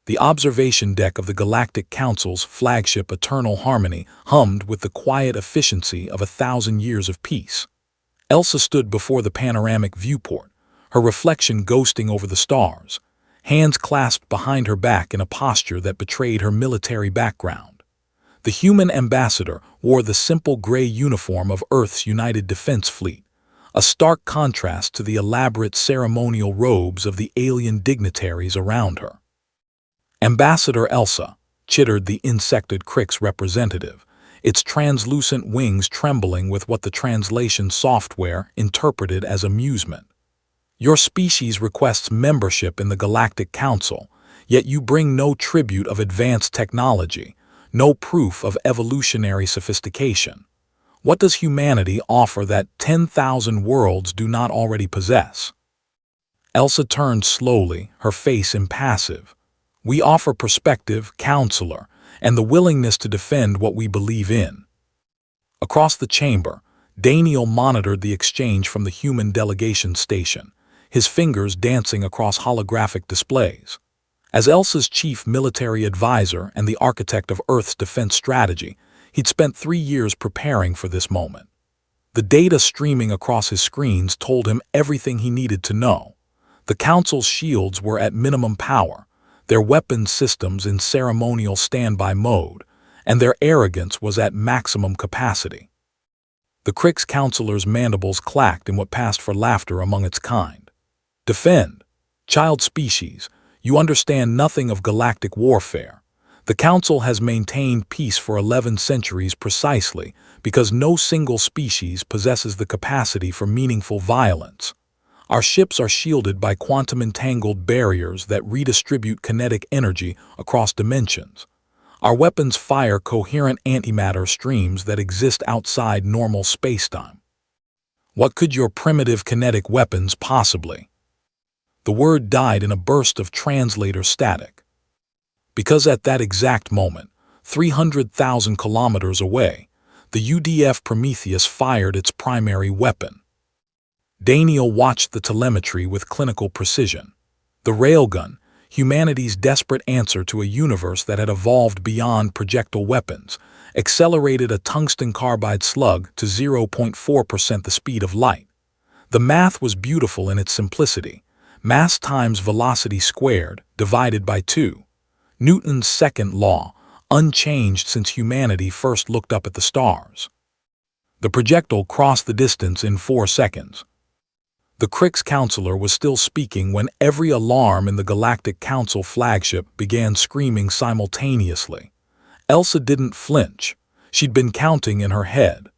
The observation deck of the Galactic Council's flagship Eternal Harmony hummed with the quiet efficiency of 1,000 years of peace. Elsa stood before the panoramic viewport, her reflection ghosting over the stars, hands clasped behind her back in a posture that betrayed her military background. The human ambassador wore the simple gray uniform of Earth's United Defense Fleet, a stark contrast to the elaborate ceremonial robes of the alien dignitaries around her. "Ambassador Elsa," chittered the insected Crick's representative, its translucent wings trembling with what the translation software interpreted as amusement. "Your species requests membership in the Galactic Council, yet you bring no tribute of advanced technology, no proof of evolutionary sophistication. What does humanity offer that 10,000 worlds do not already possess?" Elsa turned slowly, her face impassive. "We offer perspective, counselor, and the willingness to defend what we believe in." Across the chamber, Daniel monitored the exchange from the human delegation station, his fingers dancing across holographic displays. As Elsa's chief military advisor and the architect of Earth's defense strategy, he'd spent 3 years preparing for this moment. The data streaming across his screens told him everything he needed to know. The Council's shields were at minimum power, their weapons systems in ceremonial standby mode, and their arrogance was at maximum capacity. The Crick's counselor's mandibles clacked in what passed for laughter among its kind. "Defend? Child species, you understand nothing of galactic warfare. The Council has maintained peace for 11 centuries precisely because no single species possesses the capacity for meaningful violence. Our ships are shielded by quantum-entangled barriers that redistribute kinetic energy across dimensions. Our weapons fire coherent antimatter streams that exist outside normal spacetime. What could your primitive kinetic weapons possibly?" The word died in a burst of translator static. Because at that exact moment, 300,000 kilometers away, the UDF Prometheus fired its primary weapon. Daniel watched the telemetry with clinical precision. The Railgun, humanity's desperate answer to a universe that had evolved beyond projectile weapons, accelerated a tungsten carbide slug to 0.4% the speed of light. The math was beautiful in its simplicity. Mass times velocity squared, divided by 2. Newton's second law, unchanged since humanity first looked up at the stars. The projectile crossed the distance in 4 seconds. The Crick's counselor was still speaking when every alarm in the Galactic Council flagship began screaming simultaneously. Elsa didn't flinch. She'd been counting in her head.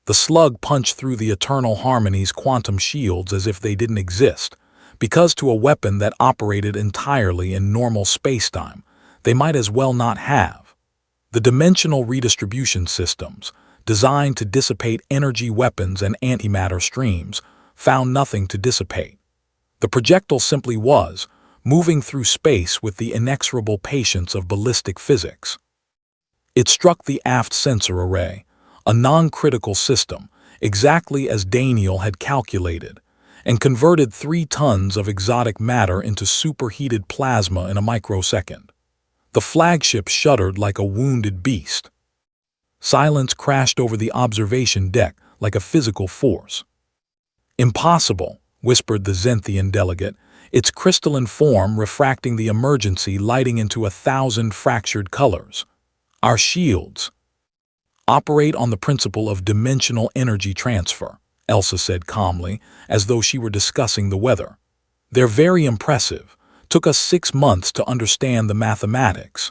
The slug punched through the Eternal Harmony's quantum shields as if they didn't exist, because to a weapon that operated entirely in normal spacetime, they might as well not have. The dimensional redistribution systems, designed to dissipate energy weapons and antimatter streams, found nothing to dissipate. The projectile simply was, moving through space with the inexorable patience of ballistic physics. It struck the aft sensor array, a non-critical system, exactly as Daniel had calculated, and converted 3 tons of exotic matter into superheated plasma in a microsecond. The flagship shuddered like a wounded beast. Silence crashed over the observation deck like a physical force. "Impossible," whispered the Zenthian delegate, its crystalline form refracting the emergency lighting into 1,000 fractured colors. "Our shields operate on the principle of dimensional energy transfer," Elsa said calmly, as though she were discussing the weather. "They're very impressive. Took us 6 months to understand the mathematics."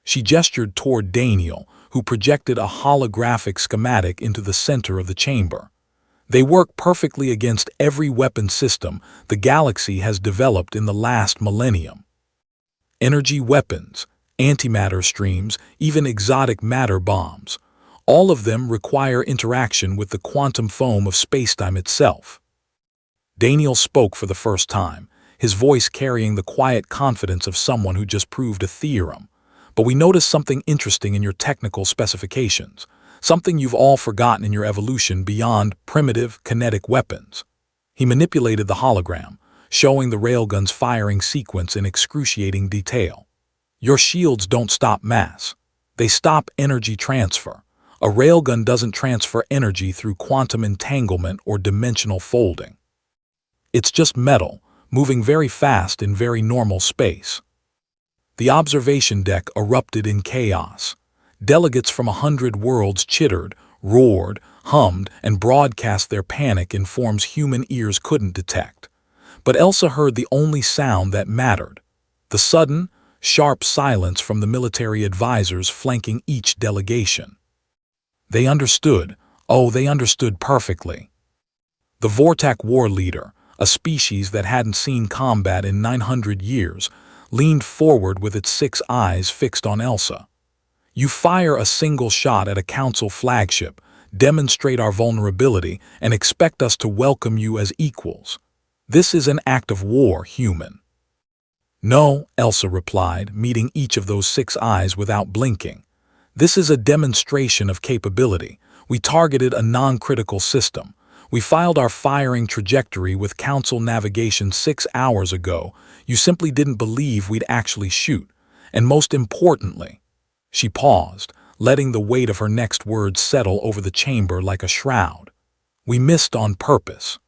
She gestured toward Daniel, who projected a holographic schematic into the center of the chamber. "They work perfectly against every weapon system the galaxy has developed in the last millennium. Energy weapons, antimatter streams, even exotic matter bombs. All of them require interaction with the quantum foam of spacetime itself." Daniel spoke for the first time, his voice carrying the quiet confidence of someone who just proved a theorem. "But we noticed something interesting in your technical specifications. Something you've all forgotten in your evolution beyond primitive kinetic weapons." He manipulated the hologram, showing the railgun's firing sequence in excruciating detail. Your shields don't stop mass. They stop energy transfer. A railgun doesn't transfer energy through quantum entanglement or dimensional folding. It's just metal, moving very fast in very normal space. The observation deck erupted in chaos. Delegates from 100 worlds chittered, roared, hummed, and broadcast their panic in forms human ears couldn't detect. But Elsa heard the only sound that mattered: the sudden, sharp silence from the military advisors flanking each delegation. They understood. Oh, they understood perfectly. The Vortak war leader, a species that hadn't seen combat in 900 years, leaned forward with its 6 eyes fixed on Elsa. You fire a single shot at a council flagship, demonstrate our vulnerability, and expect us to welcome you as equals. This is an act of war, human. No, Elsa replied, meeting each of those 6 eyes without blinking. This is a demonstration of capability. We targeted a non-critical system. We filed our firing trajectory with Council navigation 6 hours ago. You simply didn't believe we'd actually shoot. And most importantly, she paused, letting the weight of her next words settle over the chamber like a shroud. We missed on purpose.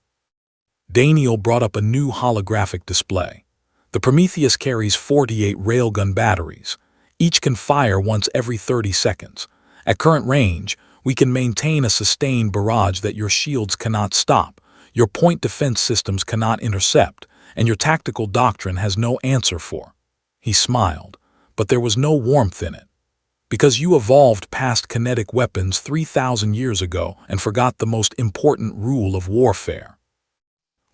Daniel brought up a new holographic display. The Prometheus carries 48 railgun batteries. Each can fire once every 30 seconds. At current range, we can maintain a sustained barrage that your shields cannot stop, your point defense systems cannot intercept, and your tactical doctrine has no answer for. He smiled, but there was no warmth in it. Because you evolved past kinetic weapons 3,000 years ago and forgot the most important rule of warfare.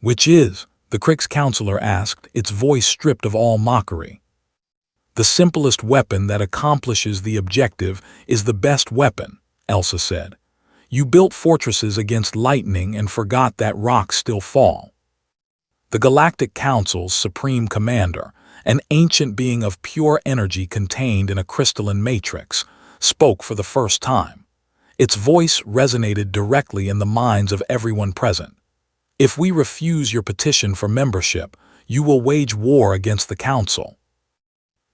Which is? The Crix counselor asked, its voice stripped of all mockery. The simplest weapon that accomplishes the objective is the best weapon, Elsa said. You built fortresses against lightning and forgot that rocks still fall. The Galactic Council's supreme commander, an ancient being of pure energy contained in a crystalline matrix, spoke for the first time. Its voice resonated directly in the minds of everyone present. If we refuse your petition for membership, you will wage war against the Council.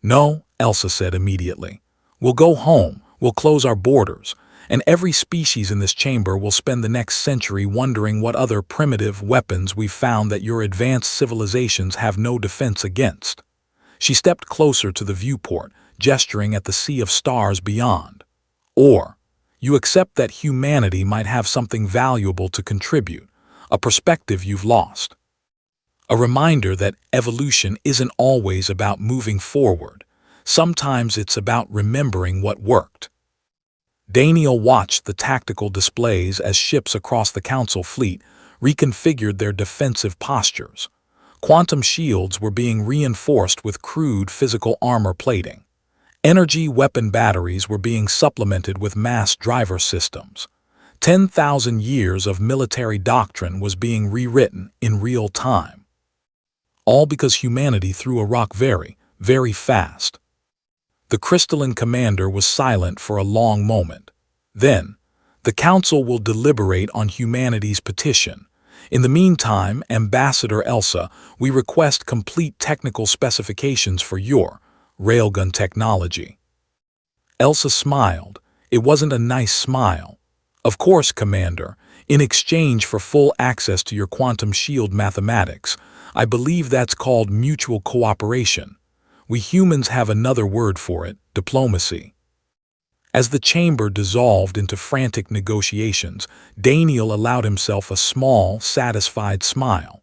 No, Elsa said immediately. We'll go home, we'll close our borders, and every species in this chamber will spend the next century wondering what other primitive weapons we've found that your advanced civilizations have no defense against. She stepped closer to the viewport, gesturing at the sea of stars beyond. Or, you accept that humanity might have something valuable to contribute, a perspective you've lost. A reminder that evolution isn't always about moving forward. Sometimes it's about remembering what worked. Daniel watched the tactical displays as ships across the Council fleet reconfigured their defensive postures. Quantum shields were being reinforced with crude physical armor plating. Energy weapon batteries were being supplemented with mass driver systems. 10,000 years of military doctrine was being rewritten in real time. All because humanity threw a rock very, very fast. The crystalline commander was silent for a long moment. Then, the Council will deliberate on humanity's petition. In the meantime, Ambassador Elsa, we request complete technical specifications for your railgun technology. Elsa smiled. It wasn't a nice smile. Of course, Commander, in exchange for full access to your quantum shield mathematics, I believe that's called mutual cooperation. We humans have another word for it: diplomacy. As the chamber dissolved into frantic negotiations, Daniel allowed himself a small, satisfied smile.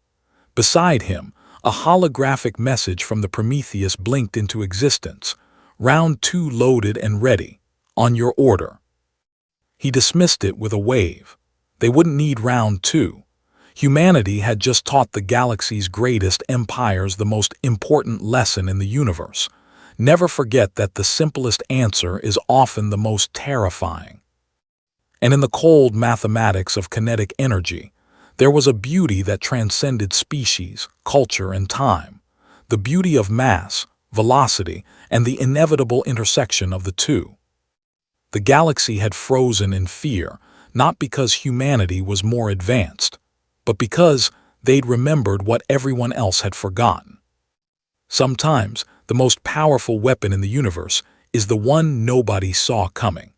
Beside him, a holographic message from the Prometheus blinked into existence. Round 2 loaded and ready. On your order. He dismissed it with a wave. They wouldn't need round 2. Humanity had just taught the galaxy's greatest empires the most important lesson in the universe. Never forget that the simplest answer is often the most terrifying. And in the cold mathematics of kinetic energy, there was a beauty that transcended species, culture, and time. The beauty of mass, velocity, and the inevitable intersection of the two. The galaxy had frozen in fear, not because humanity was more advanced, but because they'd remembered what everyone else had forgotten. Sometimes, the most powerful weapon in the universe, is the one nobody saw coming.